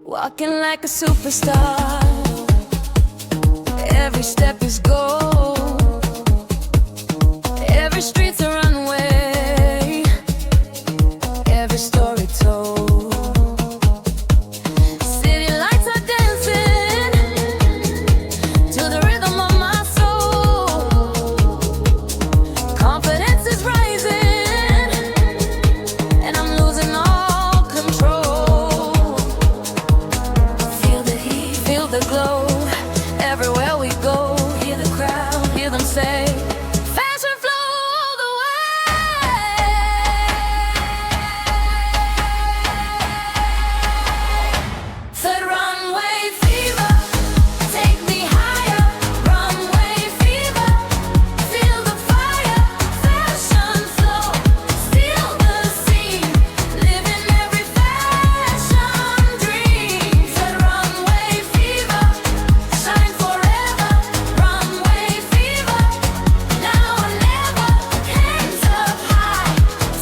Walking like a superstar, every step is gold, every street's a runway, every story told. City lights are dancing to the rhythm of my soul. Confidence is rising and I'm losing all control. Feel the heat, feel the glow, everywhere we go. Hear the crowd, hear them say, fashion flow all the way. Third runway fever, take me higher. Runway fever, feel the fire. Fashion flow, steal the scene, live in every fashion dream. Third runway fever, shine forever. Runway fever, now or never. Hands up high,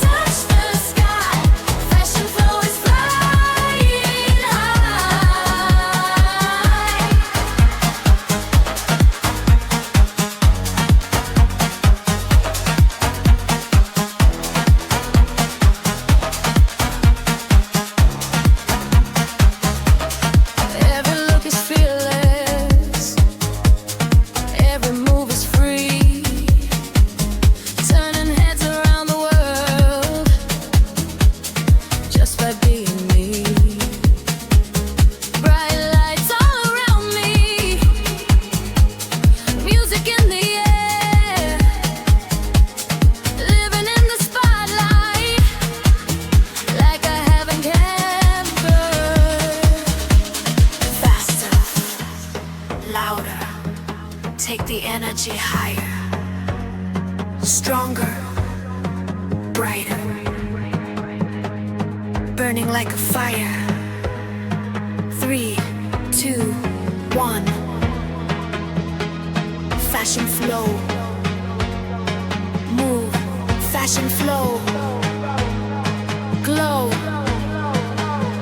touch the sky. Fashion flow is flying high. Every look is fearless, every move is free, turning heads around the world just by being me. Bright lights all around me, music in the air, living in the spotlight like I haven't ever. Faster, louder, take the energy higher, stronger, brighter, burning like a fire. 3, 2, 1. Fashion flow, move, fashion flow, glow.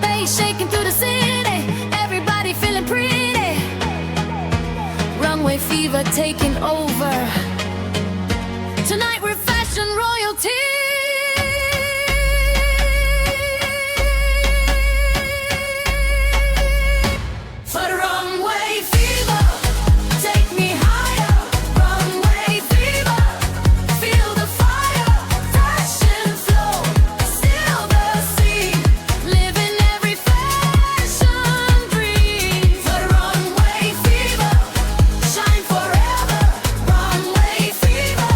Bass shaking through the city, everybody feeling pretty. Runway fever taking over. Tonight we're fashion royalty. For the runway fever, take me higher. Runway fever, feel the fire. Fashion flow, steal the scene, live in every fashion dream. For the runway fever, shine forever. Runway fever,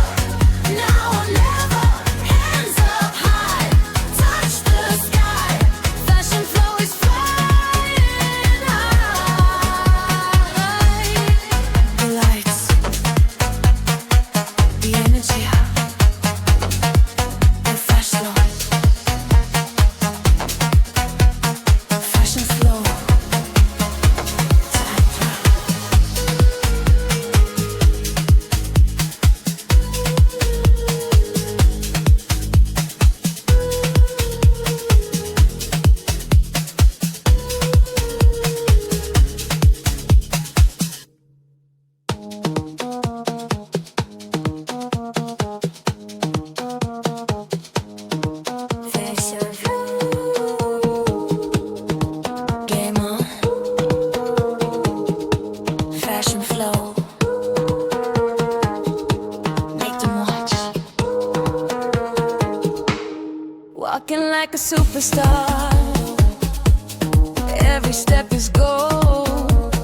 now or never. Hands up high, touch the sky. Fashion flow is flying high. The lights, the energy, the fashion flow. Fashion flow. Fashion flow. Game on. Fashion flow. Make them watch. Walking like a superstar, every step is gold,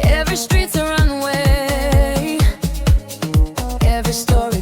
every street's a runway, every story